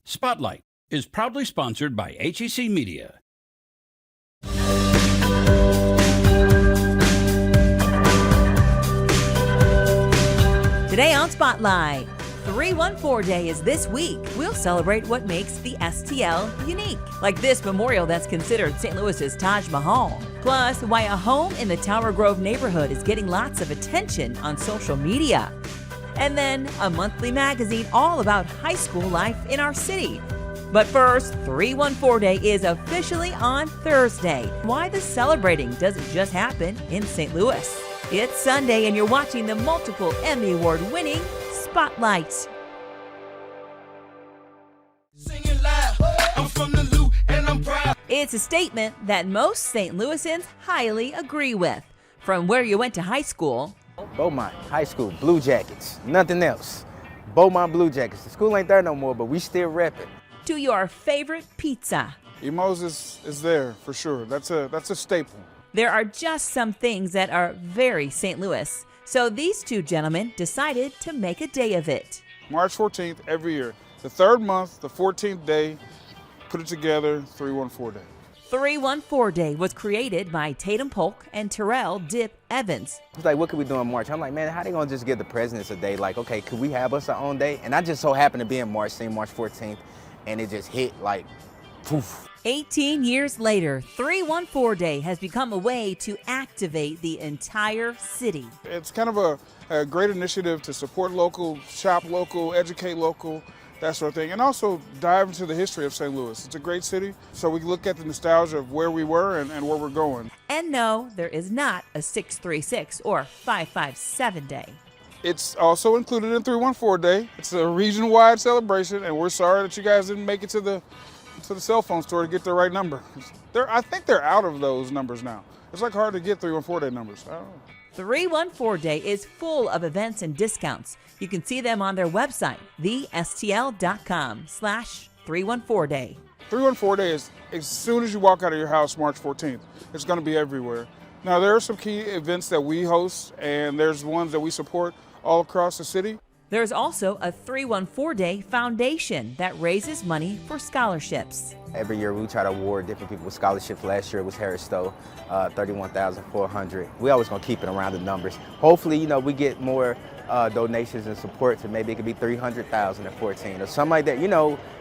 Spotlight is proudly sponsored by HEC Media. Today on Spotlight, 314 Day is this week. We'll celebrate what makes the STL unique, like this memorial that's considered St. Louis's Taj Mahal. Plus, why a home in the Tower Grove neighborhood is getting lots of attention on social media. And then a monthly magazine all about high school life in our city. But first, 314 Day is officially on Thursday. Why the celebrating doesn't just happen in St. Louis. It's Sunday and you're watching the multiple Emmy Award-winning Spotlight. Singing loud, I'm from the Lou and I'm proud. It's a statement that most St. Louisans highly agree with. From where you went to high school, Beaumont High School, Blue Jackets, nothing else. Beaumont Blue Jackets. The school ain't there no more, but we still rep it. to your favorite pizza. Emo's is there for sure. That's a staple. There are just some things that are very St. Louis. So these two gentlemen decided to make a day of it. March 14th every year. The third month, the 14th day, put it together, 314 Day. 314 Day was created by Tatum Polk and Terrell Dip Evans. It's like, what could we do in March? I'm like, man, how they gonna just give the presidents a day? Like, okay, could we have us our own day? And I just so happened to be in March, saying March 14th, and it just hit like, poof. 18 years later, 314 Day has become a way to activate the entire city. It's kind of a great initiative to support local, shop local, educate local, that sort of thing, and also dive into the history of St. Louis. It's a great city, so we look at the nostalgia of where we were and where we're going. And no, there is not a 636 or 557 Day. It's also included in 314 Day. It's a region-wide celebration, and we're sorry that you guys didn't make it to the cell phone store to get the right number. I think they're out of those numbers now. It's like hard to get 314 Day numbers. I don't know. 314 Day is full of events and discounts. You can see them on their website, thestl.com/314day. 314 Day is as soon as you walk out of your house March 14th. It's going to be everywhere. Now, there are some key events that we host, and there's ones that we support all across the city. There's also a 314 Day Foundation that raises money for scholarships. Every year we try to award different people with scholarships. Last year it was Harris Stowe, $31,400. We always gonna keep it around the numbers. Hopefully, we get more donations and support, so maybe it could be 300,000 or 14 or something like that.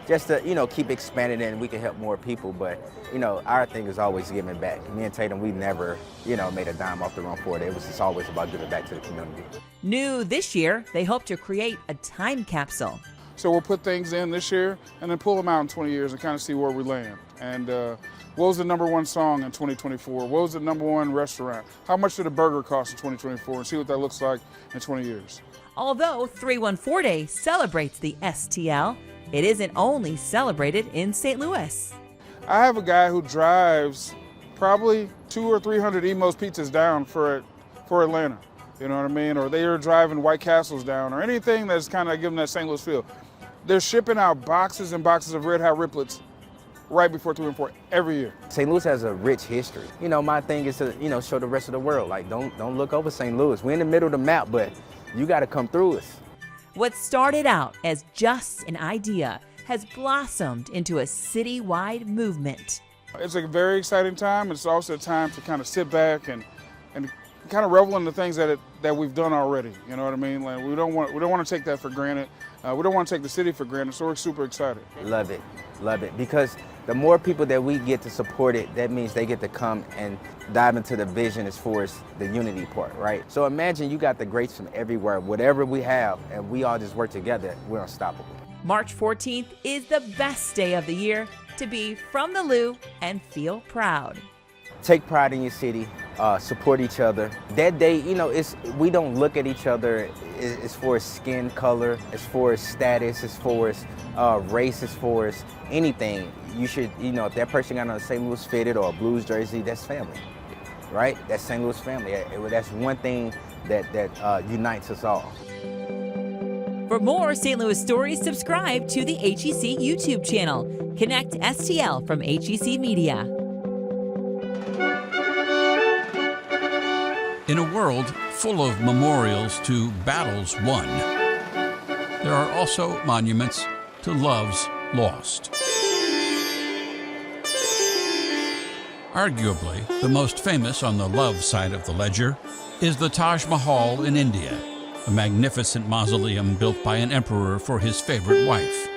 Just to keep expanding it and we can help more people. But our thing is always giving back. Me and Tatum, we never made a dime off the 314 Day. It was just always about giving back to the community. New this year, they hope to create a time capsule. So we'll put things in this year and then pull them out in 20 years and kind of see where we land. And what was the #1 song in 2024? What was the #1 restaurant? How much did a burger cost in 2024? And see what that looks like in 20 years. Although 314 Day celebrates the STL, it isn't only celebrated in St. Louis. I have a guy who drives probably 200 or 300 Emo's pizzas down for Atlanta. You know what I mean? Or they are driving White Castles down, or anything that's kind of giving that St. Louis feel. They're shipping out boxes and boxes of Red Hot Riplets right before 314 every year. St. Louis has a rich history. My thing is to, show the rest of the world, like, don't look over St. Louis. We're in the middle of the map, but you got to come through us. What started out as just an idea has blossomed into a citywide movement. It's a very exciting time. It's also a time to kind of sit back and kind of revel in the things that we've done already. You know what I mean? Like, we don't want to take that for granted. We don't want to take the city for granted, so we're super excited. Love it, because the more people that we get to support it, that means they get to come and dive into the vision as far as the unity part, right? So imagine you got the greats from everywhere, whatever we have, and we all just work together, we're unstoppable. March 14th is the best day of the year to be from the Lou and feel proud. Take pride in your city, support each other. That day, we don't look at each other as far as skin color, as far as status, as far as race, as far as anything. You should, if that person got on a St. Louis fitted or a Blues jersey, that's family, right? That's St. Louis family. That's one thing that unites us all. For more St. Louis stories, subscribe to the HEC YouTube channel. Connect STL from HEC Media. In a world full of memorials to battles won, there are also monuments to loves lost. Arguably, the most famous on the love side of the ledger is the Taj Mahal in India, a magnificent mausoleum built by an emperor for his favorite wife.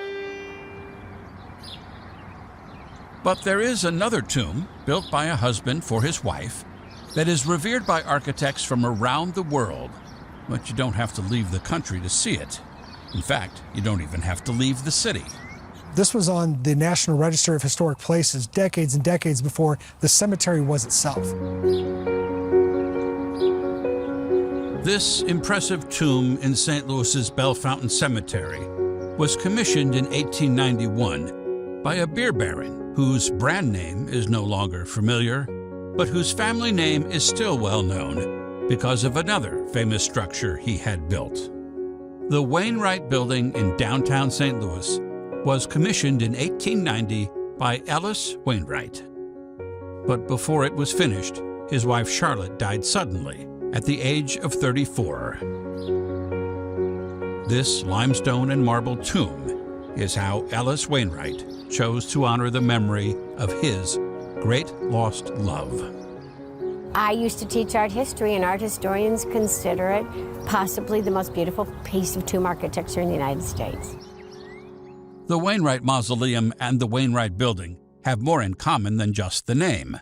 But there is another tomb built by a husband for his wife that is revered by architects from around the world, but you don't have to leave the country to see it. In fact, you don't even have to leave the city. This was on the National Register of Historic Places decades and decades before the cemetery was itself. This impressive tomb in St. Louis's Bellefontaine Cemetery was commissioned in 1891 by a beer baron whose brand name is no longer familiar, but whose family name is still well known because of another famous structure he had built. The Wainwright Building in downtown St. Louis was commissioned in 1890 by Ellis Wainwright. But before it was finished, his wife Charlotte died suddenly at the age of 34. This limestone and marble tomb is how Ellis Wainwright chose to honor the memory of his great lost love. I used to teach art history, and art historians consider it possibly the most beautiful piece of tomb architecture in the United States. The Wainwright Mausoleum and the Wainwright Building have more in common than just the name.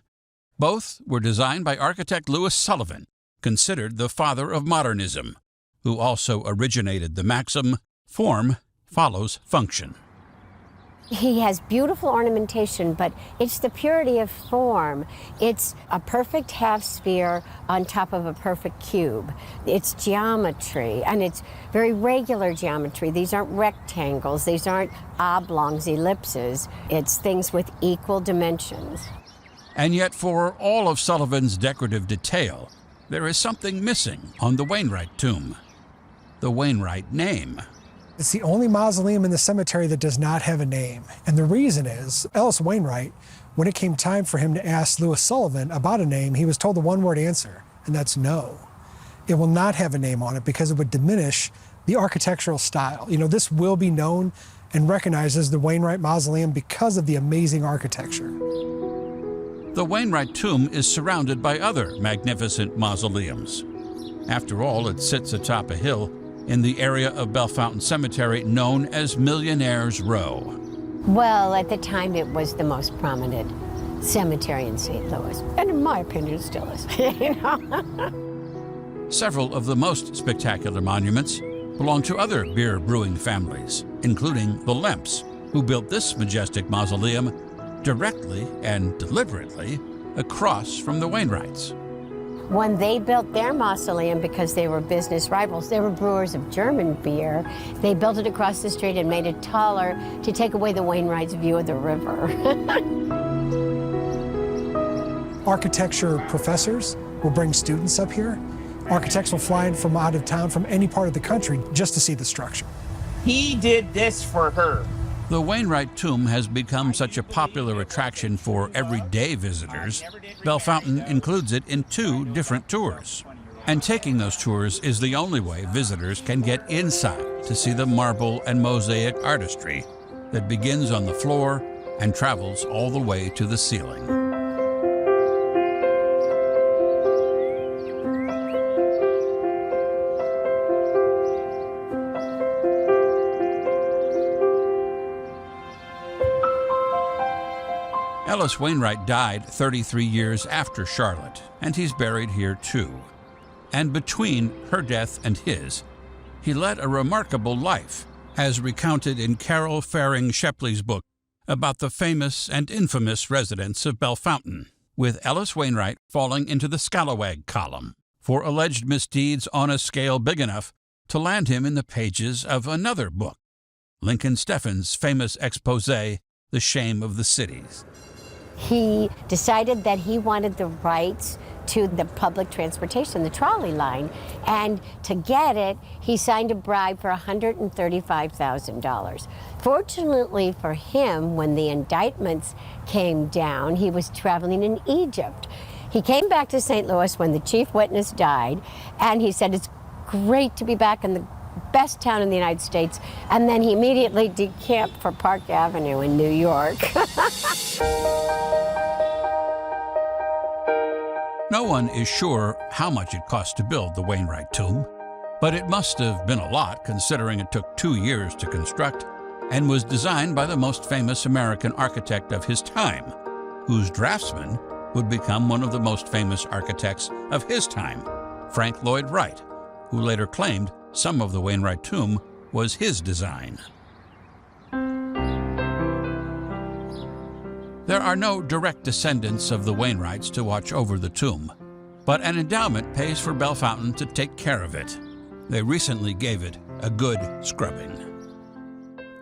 Both were designed by architect Louis Sullivan, considered the father of modernism, who also originated the maxim, form follows function. He has beautiful ornamentation, but it's the purity of form. It's a perfect half sphere on top of a perfect cube. It's geometry, and it's very regular geometry. These aren't rectangles, these aren't oblongs, ellipses. It's things with equal dimensions. And yet, for all of Sullivan's decorative detail, there is something missing on the Wainwright tomb: the Wainwright name. It's the only mausoleum in the cemetery that does not have a name. And the reason is, Ellis Wainwright, when it came time for him to ask Louis Sullivan about a name, he was told the one-word answer, and that's no. It will not have a name on it because it would diminish the architectural style. You know, this will be known and recognized as the Wainwright Mausoleum because of the amazing architecture. The Wainwright tomb is surrounded by other magnificent mausoleums. After all, it sits atop a hill in the area of Bellefontaine Cemetery known as Millionaire's Row. Well, at the time, it was the most prominent cemetery in St. Louis, and in my opinion, it still is. You know? Several of the most spectacular monuments belong to other beer brewing families, including the Lemps, who built this majestic mausoleum directly and deliberately across from the Wainwrights. When they built their mausoleum, because they were business rivals, they were brewers of German beer, they built it across the street and made it taller to take away the Wainwrights' view of the river. Architecture professors will bring students up here. Architects will fly in from out of town, from any part of the country, just to see the structure. He did this for her. The Wainwright tomb has become such a popular attraction for everyday visitors, Bellefontaine includes it in 2 different tours. And taking those tours is the only way visitors can get inside to see the marble and mosaic artistry that begins on the floor and travels all the way to the ceiling. Ellis Wainwright died 33 years after Charlotte, and he's buried here too. And between her death and his, he led a remarkable life, as recounted in Carol Faring Shepley's book about the famous and infamous residents of Bellefontaine, with Ellis Wainwright falling into the scalawag column for alleged misdeeds on a scale big enough to land him in the pages of another book, Lincoln Steffen's famous exposé, The Shame of the Cities. He decided that he wanted the rights to the public transportation, the trolley line, and to get it, he signed a bribe for $135,000. Fortunately for him, when the indictments came down, he was traveling in Egypt. He came back to St. Louis when the chief witness died, and he said, "It's great to be back in the best town in the United States. And then he immediately decamped for Park Avenue in New York. No one is sure how much it cost to build the Wainwright tomb, but it must have been a lot considering it took 2 years to construct and was designed by the most famous American architect of his time, whose draftsman would become one of the most famous architects of his time, Frank Lloyd Wright, who later claimed some of the Wainwright tomb was his design. There are no direct descendants of the Wainwrights to watch over the tomb, but an endowment pays for Bellefontaine to take care of it. They recently gave it a good scrubbing.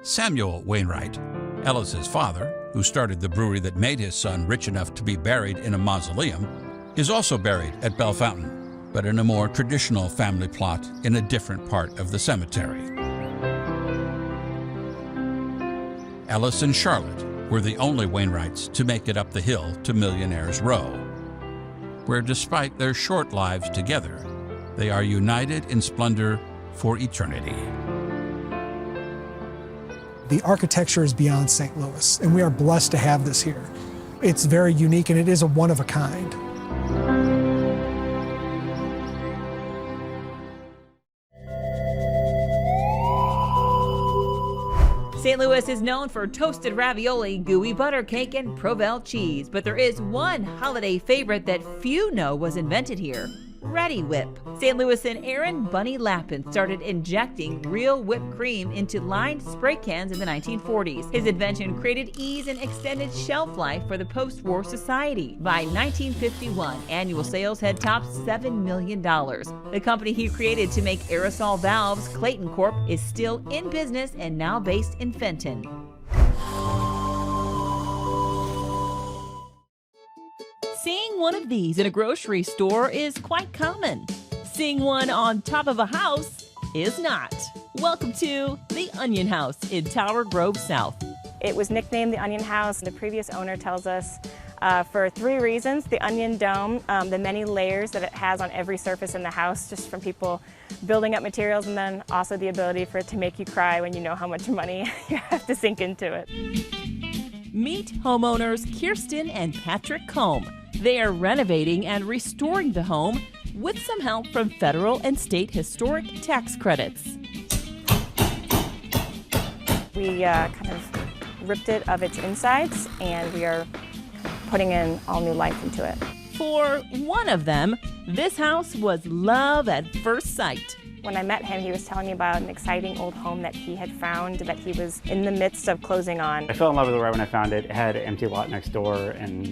Samuel Wainwright, Ellis's father, who started the brewery that made his son rich enough to be buried in a mausoleum, is also buried at Bellefontaine, but in a more traditional family plot in a different part of the cemetery. Ellis and Charlotte were the only Wainwrights to make it up the hill to Millionaire's Row, where despite their short lives together, they are united in splendor for eternity. The architecture is beyond St. Louis, and we are blessed to have this here. It's very unique, and it is a one of a kind. St. Louis is known for toasted ravioli, gooey butter cake, and Provel cheese, but there is one holiday favorite that few know was invented here: Reddi Whip. St. Louisan Aaron Bunny Lappin started injecting real whipped cream into lined spray cans in the 1940s. His invention created ease and extended shelf life for the post-war society. By 1951, annual sales had topped $7 million. The company he created to make aerosol valves, Clayton Corp, is still in business and now based in Fenton. Seeing one of these in a grocery store is quite common. Seeing one on top of a house is not. Welcome to the Onion House in Tower Grove South. It was nicknamed the Onion House. The previous owner tells us for 3 reasons: the onion dome, the many layers that it has on every surface in the house, just from people building up materials, and then also the ability for it to make you cry when you know how much money you have to sink into it. Meet homeowners Kirsten and Patrick Combe. They are renovating and restoring the home with some help from federal and state historic tax credits. We kind of ripped it of its insides, and we are putting in all new life into it. For one of them, this house was love at first sight. When I met him, he was telling me about an exciting old home that he had found that he was in the midst of closing on. I fell in love with it right when I found it. It had an empty lot next door, and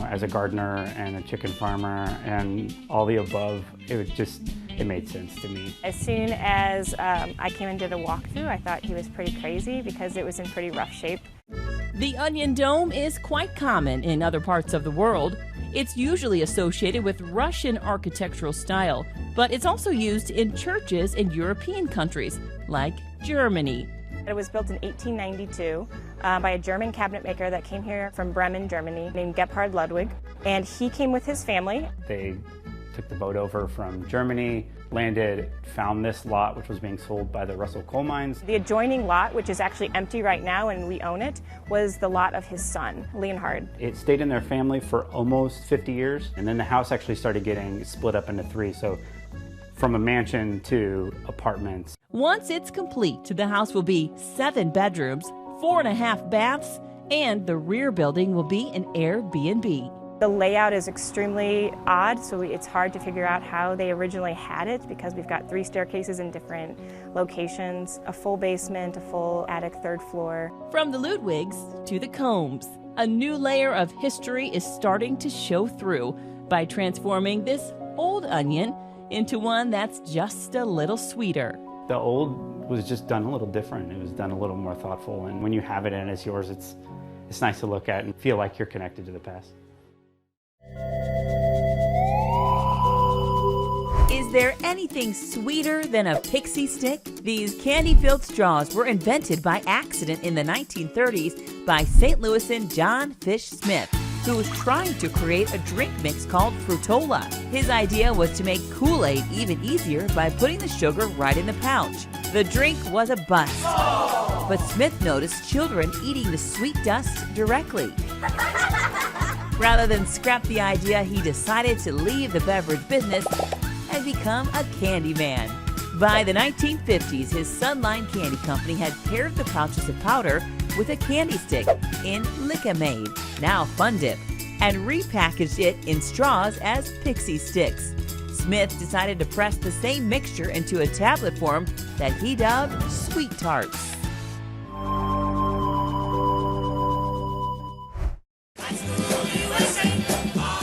as a gardener and a chicken farmer and all the above, it made sense to me. As soon as I came and did a walkthrough, I thought he was pretty crazy because it was in pretty rough shape. The onion dome is quite common in other parts of the world. It's usually associated with Russian architectural style, but it's also used in churches in European countries like Germany. It was built in 1892 by a German cabinet maker that came here from Bremen, Germany, named Gebhard Ludwig, and he came with his family. They took the boat over from Germany, landed, found this lot, which was being sold by the Russell Coal Mines. The adjoining lot, which is actually empty right now and we own it, was the lot of his son, Leonhard. It stayed in their family for almost 50 years, and then the house actually started getting split up into 3, so from a mansion to apartments. Once it's complete, the house will be 7 bedrooms, 4.5 baths, and the rear building will be an Airbnb. The layout is extremely odd, so it's hard to figure out how they originally had it because we've got 3 staircases in different locations, a full basement, a full attic, 3rd floor. From the Ludwigs to the Combs, a new layer of history is starting to show through by transforming this old onion into one that's just a little sweeter. The old was just done a little different. It was done a little more thoughtful, and when you have it and it's yours, it's nice to look at and feel like you're connected to the past. Is there anything sweeter than a Pixy stick? These candy-filled straws were invented by accident in the 1930s by St. Louisan John Fish Smith. who was trying to create a drink mix called Fruitola. His idea was to make Kool-Aid even easier by putting the sugar right in the pouch. The drink was a bust, but Smith noticed children eating the sweet dust directly. Rather than scrap the idea, he decided to leave the beverage business and become a candy man. By the 1950s, his Sunline Candy Company had paired the pouches of powder with a candy stick in Lick-A-Maid, now Fun Dip, and repackaged it in straws as Pixy Stix. Smith decided to press the same mixture into a tablet form that he dubbed Sweet Tarts.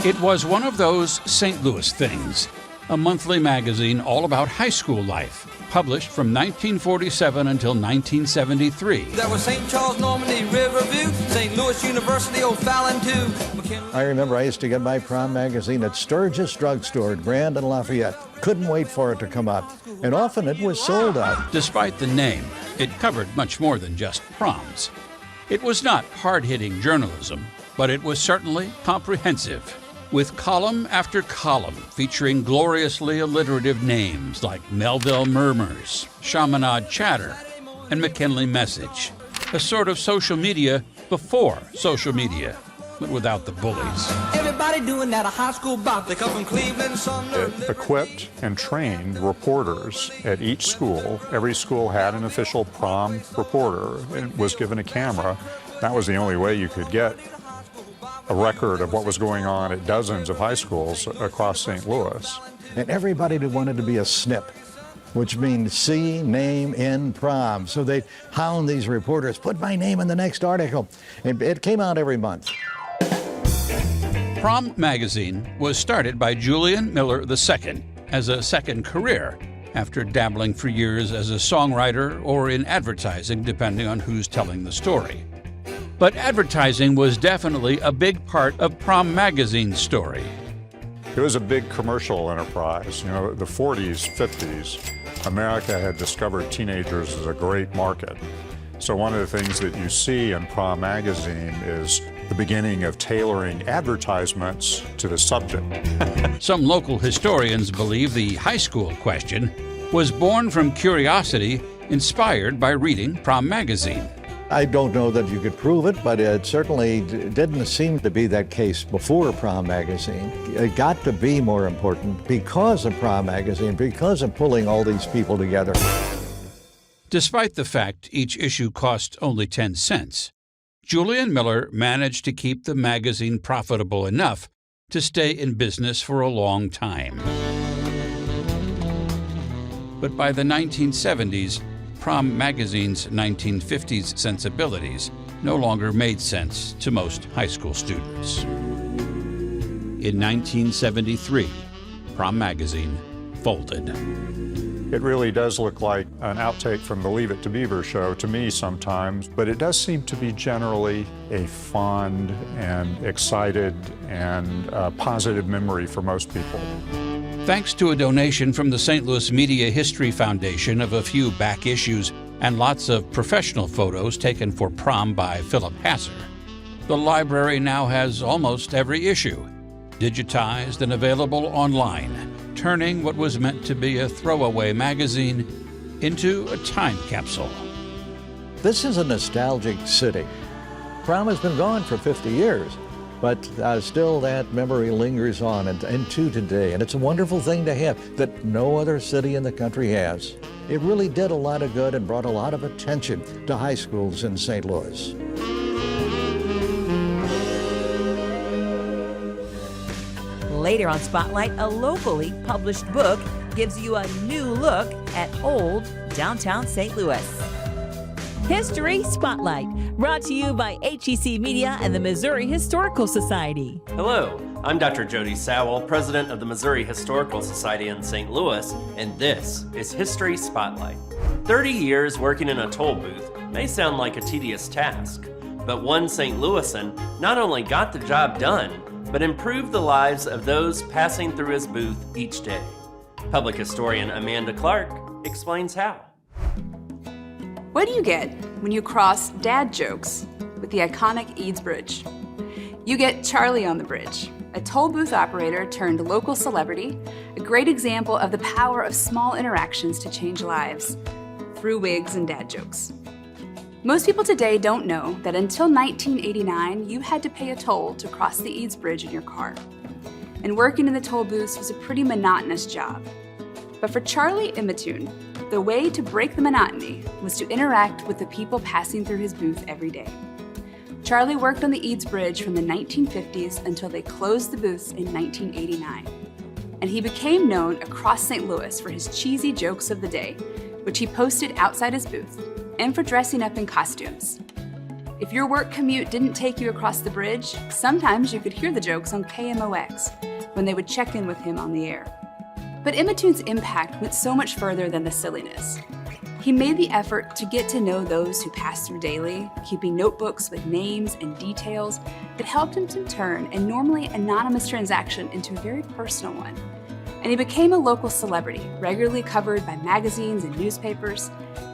It was one of those St. Louis things, a monthly magazine all about high school life, published from 1947 until 1973. That was St. Charles, Normandy, Riverview, St. Louis University, O'Fallon too. I remember I used to get my prom magazine at Sturgis Drugstore at Grand and Lafayette. Couldn't wait for it to come out, and often it was sold out. Despite the name, it covered much more than just proms. It was not hard-hitting journalism, but it was certainly comprehensive, with column after column featuring gloriously alliterative names like Melville Murmurs, Chaminade Chatter, and McKinley Message. A sort of social media before social media, but without the bullies. Everybody doing that a high school bop. They come from Cleveland, Sumner. It equipped and trained reporters at each school. Every school had an official prom reporter and was given a camera. That was the only way you could get a record of what was going on at dozens of high schools across St. Louis. And everybody wanted to be a snip, which means see name in prom. So they'd hound these reporters, put my name in the next article. And it came out every month. Prom magazine was started by Julian Miller II as a second career, after dabbling for years as a songwriter or in advertising, depending on who's telling the story. But advertising was definitely a big part of Prom magazine's story. It was a big commercial enterprise. You know, the 40s, 50s, America had discovered teenagers as a great market. So one of the things that you see in Prom magazine is the beginning of tailoring advertisements to the subject. Some local historians believe the high school question was born from curiosity inspired by reading Prom magazine. I don't know that you could prove it, but it certainly didn't seem to be that case before Prom magazine. It got to be more important because of Prom magazine, because of pulling all these people together. Despite the fact each issue cost only 10 cents, Julian Miller managed to keep the magazine profitable enough to stay in business for a long time. But by the 1970s, Prom magazine's 1950s sensibilities no longer made sense to most high school students. In 1973, Prom magazine folded. It really does look like an outtake from the Leave It to Beaver show to me sometimes, but it does seem to be generally a fond and excited and positive memory for most people. Thanks to a donation from the St. Louis Media History Foundation of a few back issues and lots of professional photos taken for Prom by Philip Hasser, the library now has almost every issue, digitized and available online, turning what was meant to be a throwaway magazine into a time capsule. This is a nostalgic city. Prom has been gone for 50 years. But still that memory lingers on into today, and it's a wonderful thing to have that no other city in the country has. It really did a lot of good and brought a lot of attention to high schools in St. Louis. Later on Spotlight, a locally published book gives you a new look at old downtown St. Louis. History Spotlight, brought to you by HEC Media and the Missouri Historical Society. Hello, I'm Dr. Jody Sowell, president of the Missouri Historical Society in St. Louis, and this is History Spotlight. 30 years working in a toll booth may sound like a tedious task, but one St. Louisan not only got the job done, but improved the lives of those passing through his booth each day. Public historian Amanda Clark explains how. What do you get when you cross dad jokes with the iconic Eads Bridge? You get Charlie on the bridge, a toll booth operator turned local celebrity, a great example of the power of small interactions to change lives through wigs and dad jokes. Most people today don't know that until 1989, you had to pay a toll to cross the Eads Bridge in your car. And working in the toll booths was a pretty monotonous job. But for Charlie Imatoon, the way to break the monotony was to interact with the people passing through his booth every day. Charlie worked on the Eads Bridge from the 1950s until they closed the booths in 1989. And he became known across St. Louis for his cheesy jokes of the day, which he posted outside his booth, and for dressing up in costumes. If your work commute didn't take you across the bridge, sometimes you could hear the jokes on KMOX when they would check in with him on the air. But Imatoon's impact went so much further than the silliness. He made the effort to get to know those who passed through daily, keeping notebooks with names and details that helped him to turn a normally anonymous transaction into a very personal one. And he became a local celebrity, regularly covered by magazines and newspapers.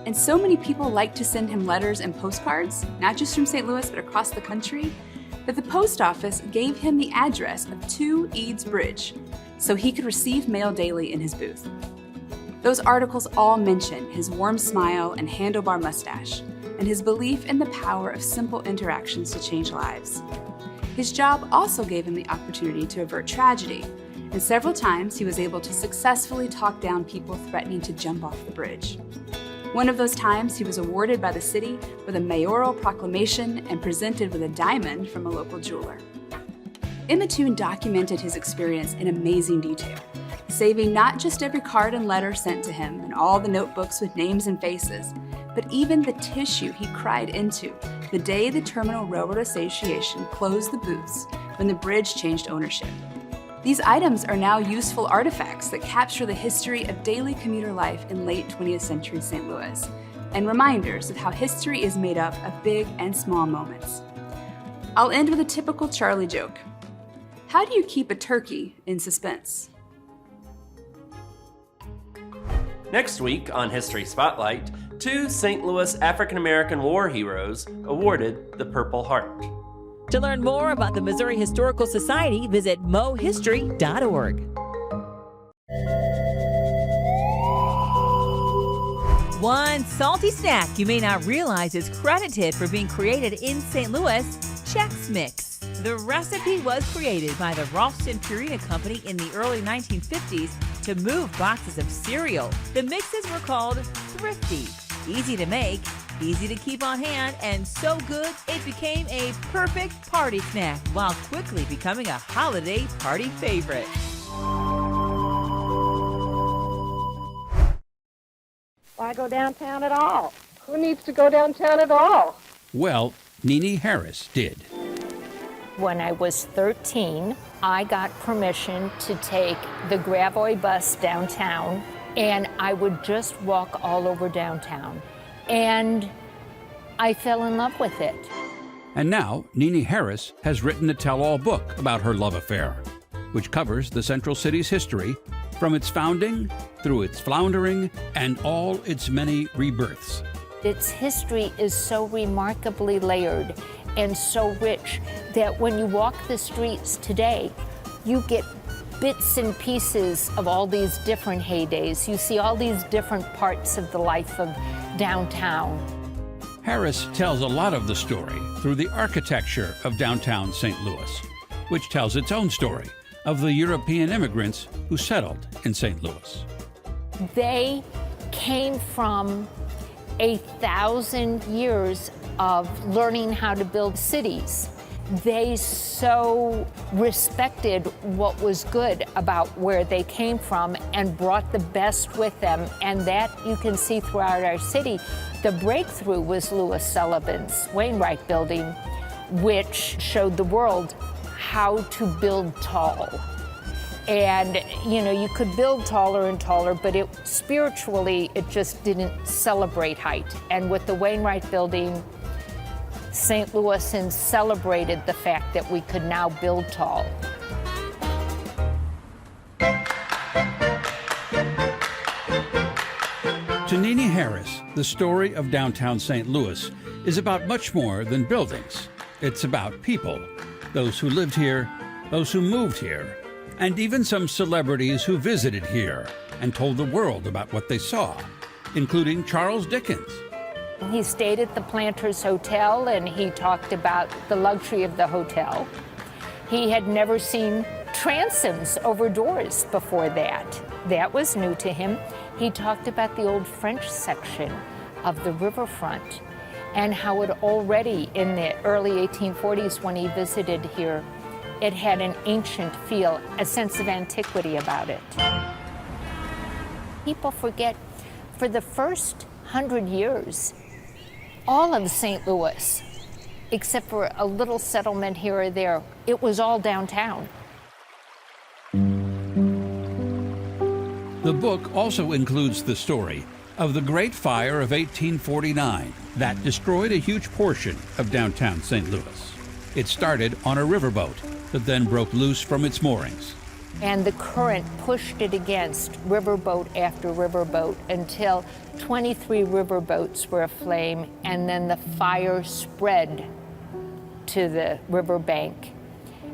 And so many people liked to send him letters and postcards, not just from St. Louis, but across the country, that the post office gave him the address of 2 Eads Bridge so he could receive mail daily in his booth. Those articles all mention his warm smile and handlebar mustache, and his belief in the power of simple interactions to change lives. His job also gave him the opportunity to avert tragedy, and several times he was able to successfully talk down people threatening to jump off the bridge. One of those times, he was awarded by the city with a mayoral proclamation and presented with a diamond from a local jeweler. Imatoon documented his experience in amazing detail, saving not just every card and letter sent to him and all the notebooks with names and faces, but even the tissue he cried into the day the Terminal Railroad Association closed the booths when the bridge changed ownership. These items are now useful artifacts that capture the history of daily commuter life in late 20th century St. Louis, and reminders of how history is made up of big and small moments. I'll end with a typical Charlie joke. How do you keep a turkey in suspense? Next week on History Spotlight, 2 St. Louis African-American war heroes awarded the Purple Heart. To learn more about the Missouri Historical Society, visit mohistory.org. One salty snack you may not realize is credited for being created in St. Louis, Chex Mix. The recipe was created by the Ralston Purina Company in the early 1950s to move boxes of cereal. The mixes were called Thrifty, easy to make, easy to keep on hand, and so good it became a perfect party snack while quickly becoming a holiday party favorite. Why go downtown at all? Who needs to go downtown at all? Well, Nene Harris did. When I was 13, I got permission to take the Gravoy bus downtown, and I would just walk all over downtown. And I fell in love with it. And now, Nene Harris has written a tell-all book about her love affair, which covers the Central City's history from its founding through its floundering and all its many rebirths. Its history is so remarkably layered and so rich that when you walk the streets today, you get bits and pieces of all these different heydays. You see all these different parts of the life of downtown. Harris tells a lot of the story through the architecture of downtown St. Louis, which tells its own story of the European immigrants who settled in St. Louis. They came from 1,000 years of learning how to build cities. They so respected what was good about where they came from and brought the best with them, and that you can see throughout our city. The breakthrough was Louis Sullivan's Wainwright Building, which showed the world how to build tall. And, you know, you could build taller and taller, but spiritually, it just didn't celebrate height. And with the Wainwright Building, St. Louisans celebrated the fact that we could now build tall. To Nene Harris, the story of downtown St. Louis is about much more than buildings. It's about people, those who lived here, those who moved here, and even some celebrities who visited here and told the world about what they saw, including Charles Dickens. He stayed at the Planters Hotel and he talked about the luxury of the hotel. He had never seen transoms over doors before that. That was new to him. He talked about the old French section of the riverfront and how it already in the early 1840s when he visited here, it had an ancient feel, a sense of antiquity about it. People forget, for the first 100 years, all of St. Louis, except for a little settlement here or there, it was all downtown. The book also includes the story of the Great Fire of 1849 that destroyed a huge portion of downtown St. Louis. It started on a riverboat that then broke loose from its moorings. And the current pushed it against riverboat after riverboat until 23 riverboats were aflame, and then the fire spread to the riverbank.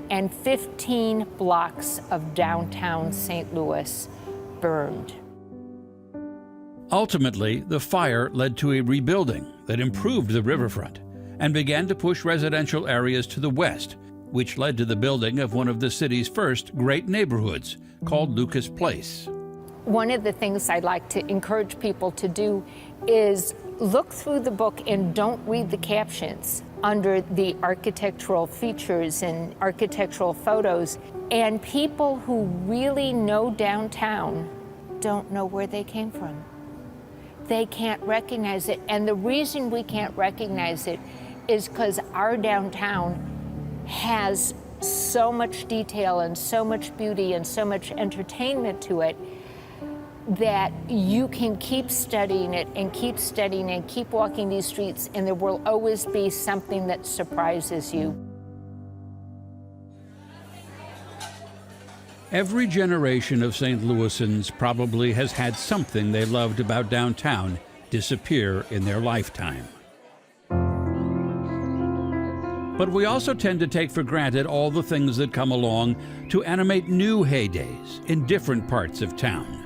And 15 blocks of downtown St. Louis burned. Ultimately, the fire led to a rebuilding that improved the riverfront and began to push residential areas to the west, which led to the building of one of the city's first great neighborhoods, called Lucas Place. One of the things I'd like to encourage people to do is look through the book and don't read the captions under the architectural features and architectural photos. And people who really know downtown don't know where they came from. They can't recognize it. And the reason we can't recognize it is because our downtown has so much detail and so much beauty and so much entertainment to it that you can keep studying it and keep studying and keep walking these streets, and there will always be something that surprises you. Every generation of St. Louisans probably has had something they loved about downtown disappear in their lifetime. But we also tend to take for granted all the things that come along to animate new heydays in different parts of town.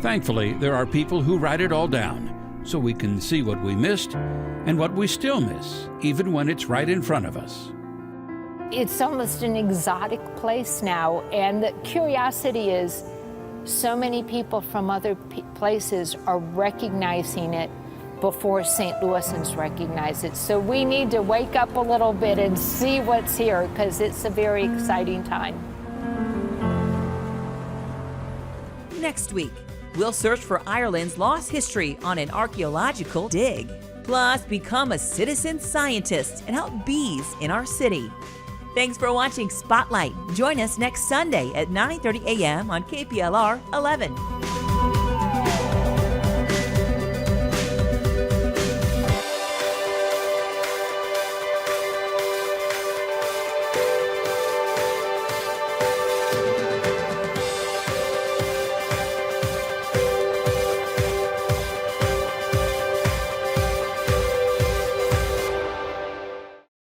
Thankfully, there are people who write it all down so we can see what we missed and what we still miss, even when it's right in front of us. It's almost an exotic place now, and the curiosity is so many people from other places are recognizing it before St. Louisans recognize it. So we need to wake up a little bit and see what's here, because it's a very exciting time. Next week, we'll search for Ireland's lost history on an archaeological dig. Plus, become a citizen scientist and help bees in our city. Thanks for watching Spotlight. Join us next Sunday at 9:30 a.m. on KPLR 11.